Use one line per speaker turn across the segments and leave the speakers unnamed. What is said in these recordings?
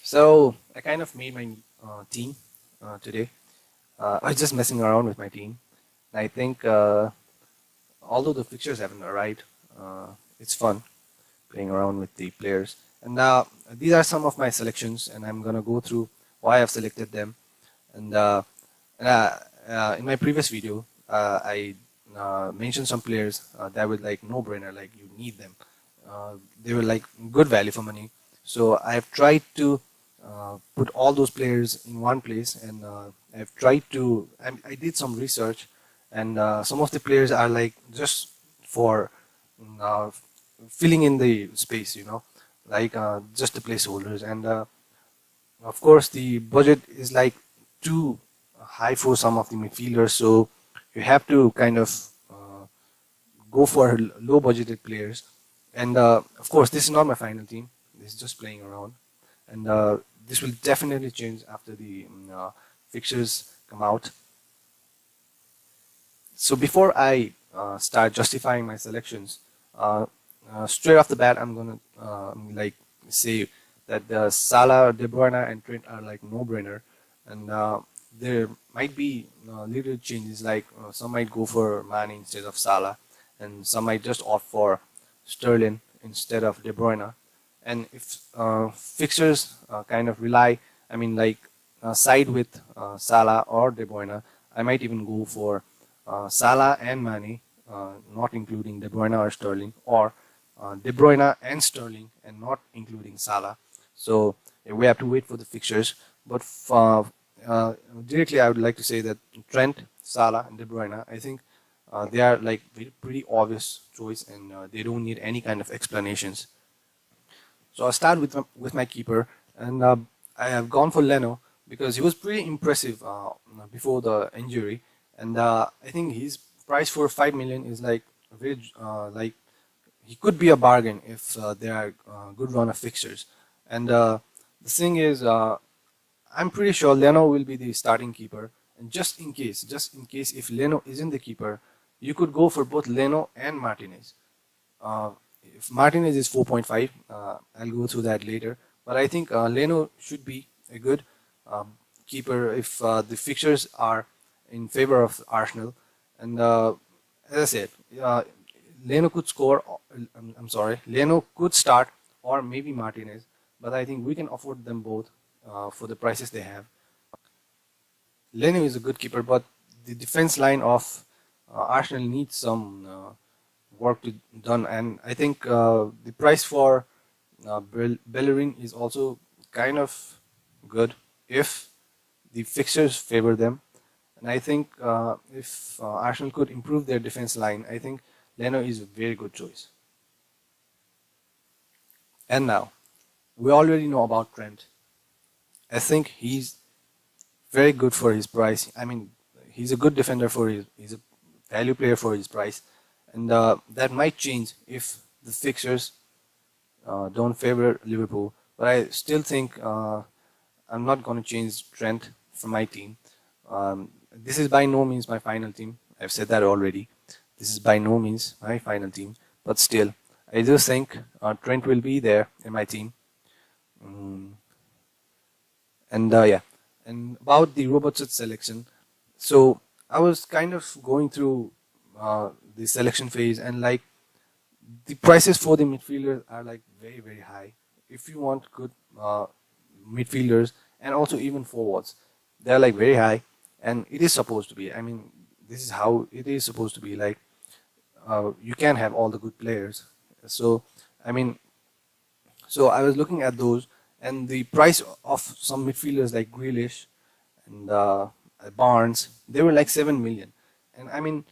So I kind of made my team today. I was just messing around with my team. I think although the fixtures haven't arrived, it's fun playing around with the players. And these are some of my selections, and I'm gonna go through why I've selected them. And uh, in my previous video, I mentioned some players that were like no-brainer, like you need them. They were like good value for money. So I've tried to put all those players in one place, and I've tried to. I did some research, and some of the players are like just for uh, filling in the space, like just the placeholders. And of course, the budget is like too high for some of the midfielders, so you have to kind of go for low budgeted players. And of course, this is not my final team. This is just playing around, and this will definitely change after the fixtures come out. So before I start justifying my selections, straight off the bat, I'm gonna like say that Salah, De Bruyne, and Trent are like no-brainer, and there might be little changes. Like some might go for Mane instead of Salah, and some might just opt for Sterling instead of De Bruyne. And if fixtures kind of rely, I mean, like side with Salah or De Bruyne, I might even go for Salah and Mane, not including De Bruyne or Sterling, or De Bruyne and Sterling and not including Salah. So we have to wait for the fixtures. But directly, I would like to say that Trent, Salah, and De Bruyne, I think they are like pretty obvious choice, and they don't need any kind of explanations. So I'll start with my keeper, and I have gone for Leno because he was pretty impressive before the injury, and I think his price for 5 million is like very like he could be a bargain if there are good run of fixtures. And the thing is, I'm pretty sure Leno will be the starting keeper. And just in case if Leno isn't the keeper, you could go for both Leno and Martinez. Uh, if Martinez is 4.5, I'll go through that later. But I think Leno should be a good um, keeper if the fixtures are in favor of Arsenal. And as I said, Leno could score. I'm sorry, Leno could start, or maybe Martinez. But I think we can afford them both for the prices they have. Leno is a good keeper, but the defense line of Arsenal needs some work to done, and I think the price for Bellerin is also kind of good if the fixtures favor them. And I think if Arsenal could improve their defense line, I think Leno is a very good choice. And now we already know about Trent. I think he's very good for his price. I mean, he's a good defender for his. He's a value player for his price, and that might change if the fixtures don't favor Liverpool. But I still think I'm not going to change Trent from my team. This is by no means my final team. I've said that already. This is by no means my final team, but still, I do think Trent will be there in my team. Mm, and yeah, and about the Robertson selection, so I was kind of going through the selection phase, and like the prices for the midfielders are like very high. If you want good midfielders and also even forwards, they're like very high, and it is supposed to be. I mean, this is how it is supposed to be. Like you can have all the good players. So I mean, so I was looking at those, and the price of some midfielders like Grealish and Barnes, they were like 7 million. And I mean,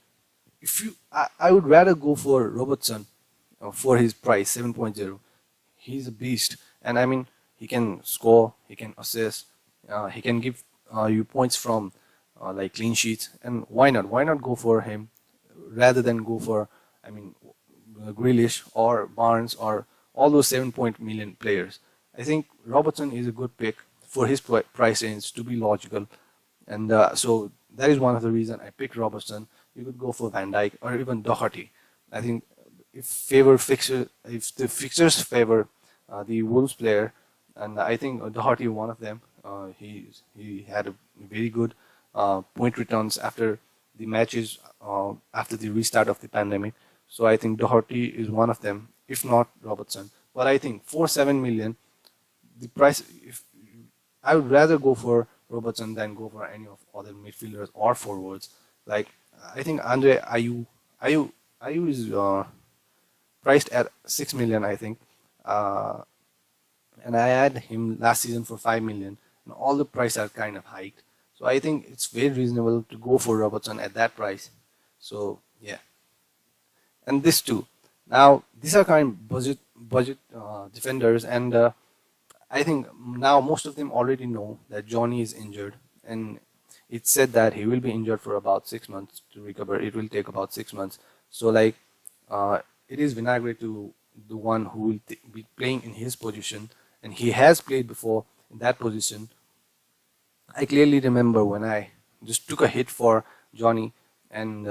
if you, I would rather go for Robertson for his price 7.0. He's a beast, and I mean, he can score, he can assist, he can give you points from like clean sheets. And why not? Why not go for him rather than go for, I mean, Grealish or Barnes or all those 7 million players? I think Robertson is a good pick for his price range to be logical, and so that is one of the reasons I picked Robertson. You could go for Van Dijk or even Doherty. I think if the fixtures favor the Wolves player, and I think Doherty one of them. He had a very good point returns after the matches after the restart of the pandemic. So I think Doherty is one of them, if not Robertson. But I think for 7 million, the price, if I would rather go for Robertson than go for any of other midfielders or forwards. Like I think Andre Ayew Ayew is priced at 6 million, I think, uh, and I had him last season for 5 million, and all the prices are kind of hiked. So I think it's very reasonable to go for Robertson at that price. So yeah, and this too. Now these are kind of budget defenders, and I think now most of them already know that Johnny is injured, and it's said that he will be injured for about 6 months to recover. It will take about 6 months. So like, it is Vinagre to the one who will be playing in his position, and he has played before in that position. I clearly remember when I just took a hit for Johnny and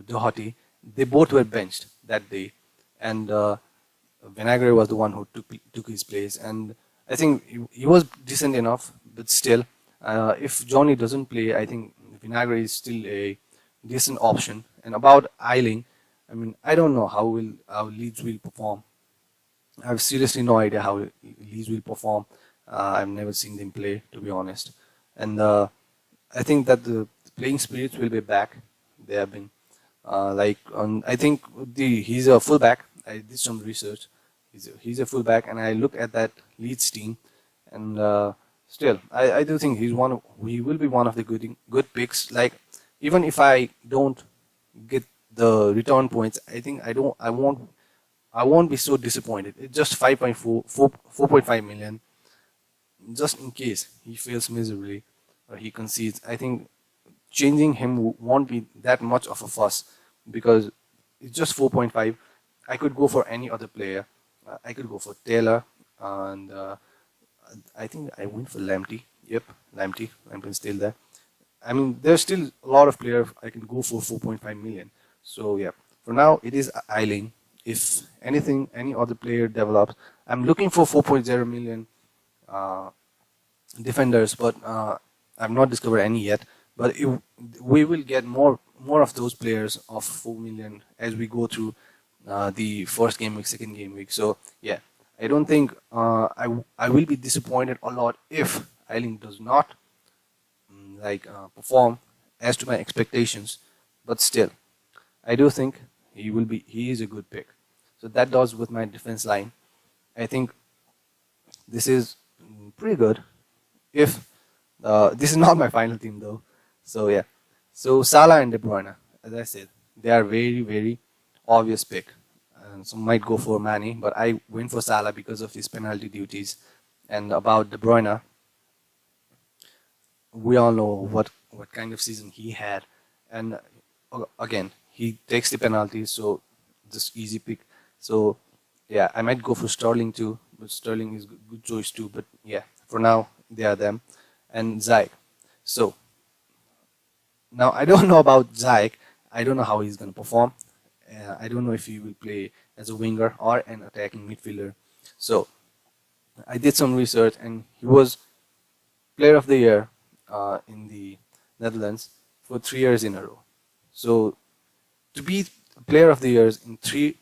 Doherty. They both were benched that day, and Vinagre was the one who took his place. And I think he was decent enough, but still, if Johnny doesn't play, I think Vinagre is still a decent option. And about Eiling, I mean, I don't know how Leeds will perform. I have seriously no idea how Leeds will perform. I've never seen them play, to be honest. And I think that the playing spirits will be back. They have been I think he's a fullback. I did some research. He's a fullback, and I look at that Leeds team, and still, I do think he will be one of the good picks. Like, even if I don't get the return points, I think I won't be so disappointed. It's just 4.5 million, just in case he fails miserably or he concedes. I think changing him won't be that much of a fuss, because it's just 4.5. I could go for any other player. I could go for Taylor, and I think I went for Lamptey. Yep, Lamptey. Lamptey's still there. I mean, there's still a lot of players I can go for 4.5 million. So yeah, for now it is Eiling. If anything, any other player develops, I'm looking for 4.0 million uh, defenders, but I've not discovered any yet. But we will get more of those players of 4 million as we go through the first game week, second game week. So yeah, I don't think I will be disappointed a lot if Eiling does not perform as to my expectations. But still, I do think he is a good pick. So that does with my defense line. I think this is pretty good. If this is not my final team though, so yeah. So Salah and De Bruyne, as I said, they are very obvious pick. And some might go for Mane, but I went for Salah because of his penalty duties. And about De Bruyne, we all know what kind of season he had, and again he takes the penalties, so just easy pick. So yeah, I might go for Sterling too, but Sterling is good choice too. But yeah, for now they are them, and Ziyech. So now I don't know about Ziyech. I don't know how he's gonna perform. I don't know if he will play as a winger or an attacking midfielder. So I did some research, and he was Player of the Year in the Netherlands for 3 years in a row. So to be Player of the Year in 3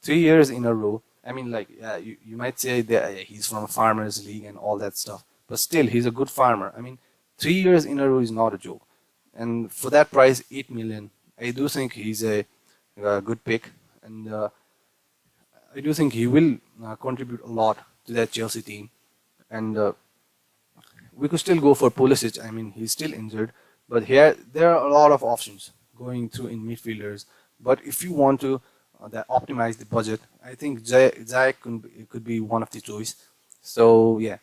years in a row. I mean, like, yeah, you might say that he's from a farmers league and all that stuff, but still, he's a good farmer. I mean, 3 years in a row is not a joke, and for that price, 8 million, I do think he's a good pick, and I do think he will contribute a lot to that Chelsea team, and we could still go for Pulisic. I mean, he's still injured, but here there are a lot of options going through in midfielders. But if you want to optimize the budget, I think Ziyech could be one of the choice. So yeah,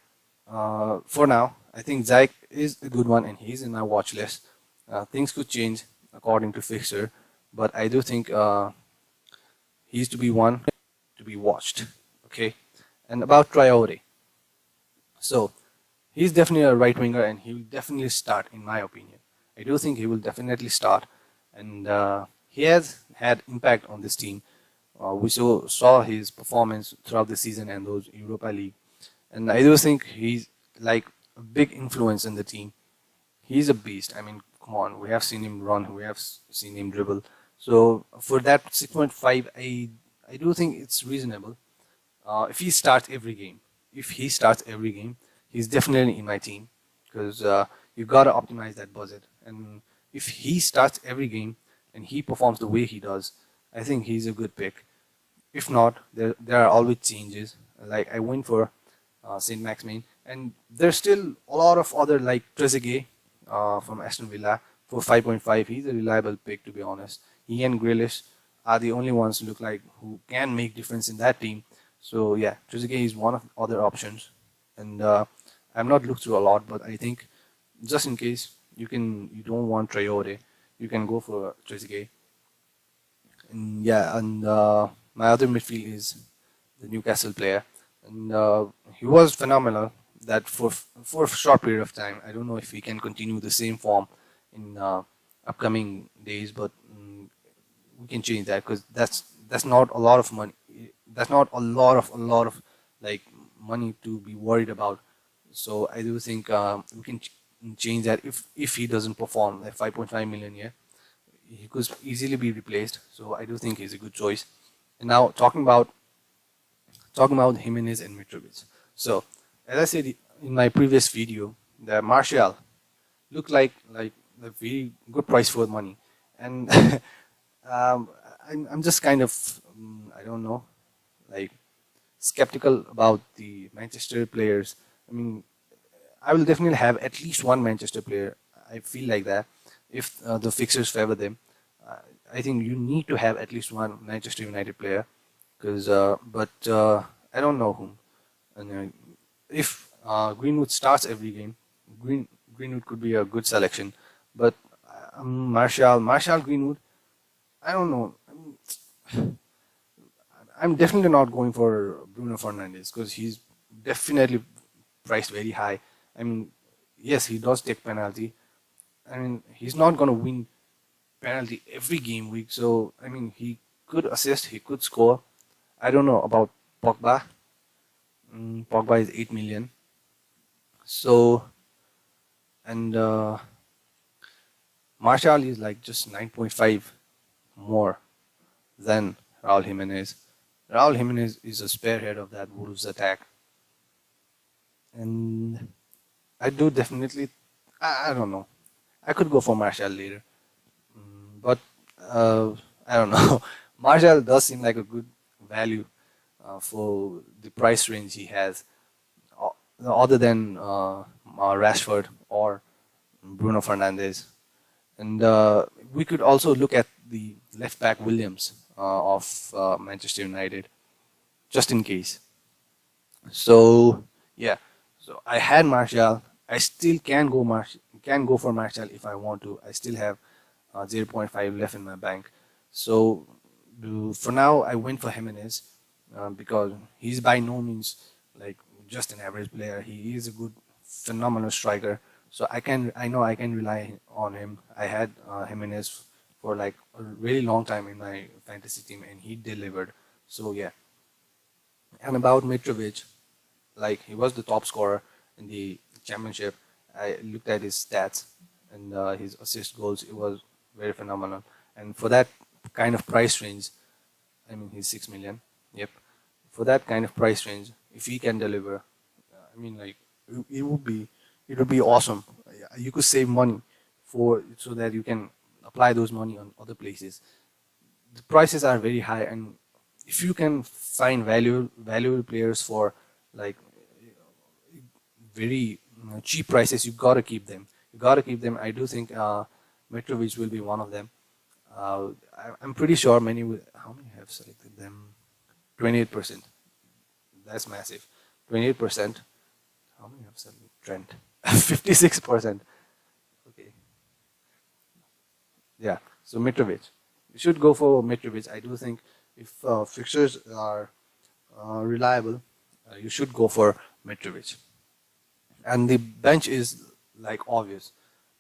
for now, I think Ziyech is a good one, and he's in my watch list. Things could change according to fixture, but I do think he's to be one to be watched. Okay, and about Traore, so he's definitely a right winger, and he will definitely start, in my opinion. I do think he will definitely start, and he has had impact on this team. We saw his performance throughout the season and those Europa League. and I do think he's like a big influence in the team. He's a beast. I mean, come on, we have seen him run, we have seen him dribble. So for that 6.5, I do think it's reasonable. If he starts every game, he's definitely in my team because you gotta optimize that budget. And if he starts every game and he performs the way he does, I think he's a good pick. If not, there are always changes. Like I went for Saint Maximin, and there's still a lot of other like Trezeguet from Aston Villa for 5.5. He's a reliable pick, to be honest. He and Grealish are the only ones who look like who can make difference in that team. So yeah, Trezeguet is one of the other options, and I've not looked through a lot, but I think just in case you don't want Traore, you can go for Trezeguet. And yeah, and my other midfield is the Newcastle player, and he was phenomenal. That for a short period of time, I don't know if he can continue the same form in upcoming days, but we can change that because that's not a lot of money. That's not a lot of like money to be worried about. So I do think we can change that if he doesn't perform like 5.5 million. Yeah, he could easily be replaced. So I do think he's a good choice. And now talking about Jimenez and Mitrovic. So as I said in my previous video, the Martial looked like a very good price for money, and I'm just kind of I don't know, like skeptical about the Manchester players. I mean, I will definitely have at least one Manchester player. I feel like that if the fixtures favor them. Uh, I think you need to have at least one Manchester United player, because but I don't know whom. And if Greenwood starts every game, Greenwood could be a good selection. But Martial Greenwood, I don't know. I'm definitely not going for Bruno Fernandes because he's definitely priced very high. I mean, yes, he does take penalty. I mean, he's not going to win penalty every game week. So, I mean, he could assist, he could score. I don't know about Pogba. Pogba is 8 million. So, and Martial is like just 9.5 more than Raul Jimenez. Raul Jimenez is a spearhead of that Wolves attack. And I do definitely, I don't know. I could go for Martial later. But I don't know. Martial does seem like a good value for the price range he has, other than Rashford or Bruno Fernandes. And we could also look at the left back Williams of Manchester United, just in case. So yeah, so I had Martial. I still can go for Martial if I want to. I still have 0. 0.5 left in my bank. So for now, I went for Jimenez because he's by no means like just an average player. He is a good, phenomenal striker. So I know I can rely on him. I had Jimenez for like a really long time in my fantasy team, and he delivered. So yeah. And about Mitrovic, like he was the top scorer in the championship. I looked at his stats and his assist goals. It was very phenomenal. And for that kind of price range, I mean he's 6 million. Yep. For that kind of price range, if he can deliver, I mean like it would be awesome. You could save money for so that you can apply those money on other places. The prices are very high, and if you can find valuable players for like very cheap prices, you gotta keep them. You gotta keep them. I do think Mitrovic will be one of them. I'm pretty sure many will. How many have selected them? 28%. That's massive. 28%. How many have selected Trent? 56%. Okay. Yeah. So Mitrovic. You should go for Mitrovic. I do think if fixtures are reliable, you should go for Mitrovic. And the bench is like obvious.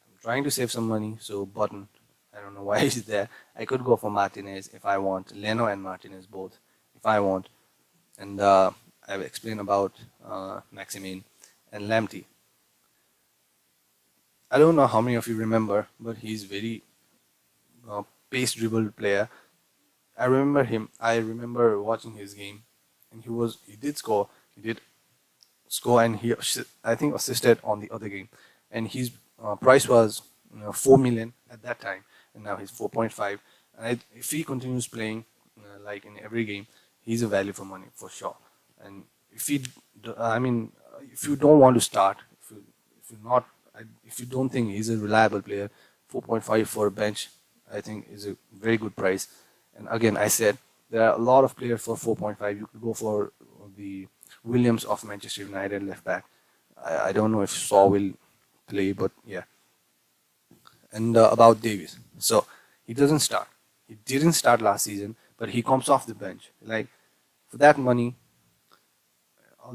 I'm trying to save some money, so button. I don't know why is it there. I could go for Martinez if I want. Leno and Martinez both if I want. And I've explained about Maximin and Lamptey. I don't know how many of you remember, but he's very pace dribble player. I remember him. I remember watching his game, and he did score. He did score, and he, I think, assisted on the other game. And his price was 4 million at that time, and now he's 4.5. And if he continues playing like in every game, he's a value for money for sure. And if he, I mean, if you don't want to start, if you're not, if you don't think he's a reliable player, 4.5 for a bench, I think is a very good price. And again, I said there are a lot of players for 4.5. You could go for the Williams of Manchester United left back. I don't know if Shaw will play, but yeah. And about Davies, so he doesn't start. He didn't start last season, but he comes off the bench. Like for that money,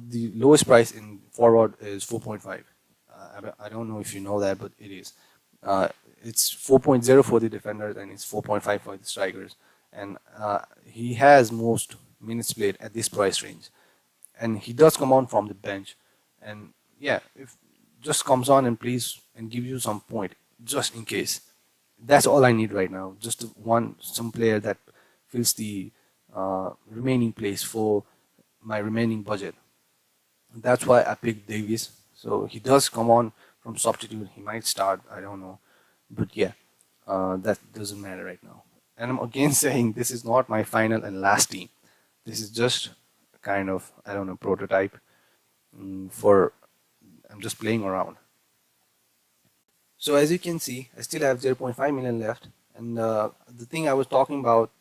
the lowest price in forward is 4.5. I don't know if you know that, but it is. It's 4.0 for the defenders and it's 4.5 for the strikers. And he has most minutes played at this price range. And he does come on from the bench. And yeah, if just comes on and plays and gives you some point, just in case. That's all I need right now. Just some player that fills the remaining place for my remaining budget. That's why I picked Davies. So he does come on from substitute. He might start. I don't know, but yeah, that doesn't matter right now. And I'm again saying this is not my final and last team. This is just kind of, I don't know, prototype for. I'm just playing around. So as you can see, I still have 0.5 million left, and the thing I was talking about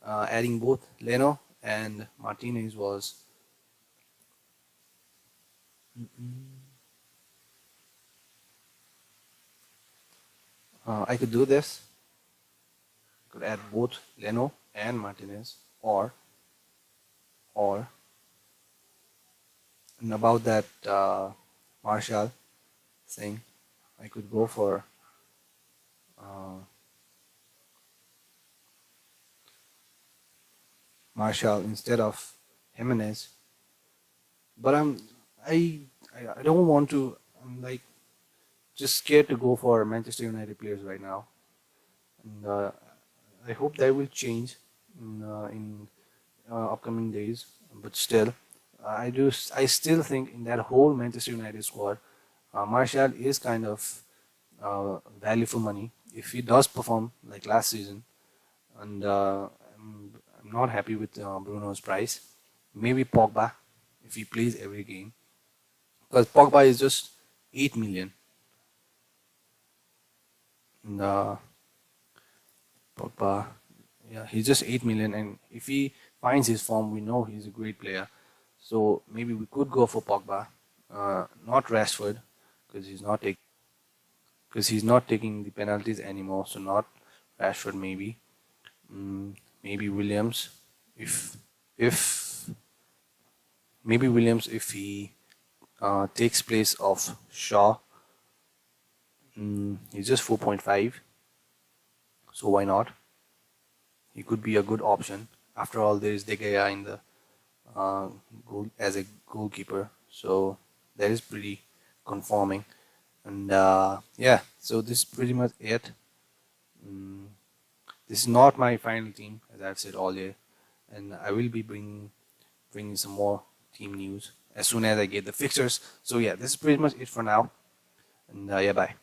adding both Leno and Martinez was. I could do this. I could add both Leno and Martinez, or and about that Martial thing, I could go for Martial instead of Jimenez. But I don't want to. I'm like just scared to go for Manchester United players right now, and I hope that will change in upcoming days. But still, I still think in that whole Manchester United squad, Martial is kind of value for money if he does perform like last season. And I'm not happy with Bruno's price. Maybe Pogba if he plays every game, because Pogba is just 8 million. And Pogba, yeah, he's just 8 million, and if he finds his form, we know he's a great player. So maybe we could go for Pogba, not Rashford, because he's not taking the penalties anymore. So not Rashford, maybe. Maybe Williams, if maybe Williams if he takes place of Shaw. He's just 4.5, so why not? He could be a good option. After all, there is De Gea in the goal as a goalkeeper, so that is pretty conforming. And yeah, so this is pretty much it. This is not my final team, as I've said all year, and I will be bringing some more team news as soon as I get the fixtures. So yeah, this is pretty much it for now, and yeah, bye.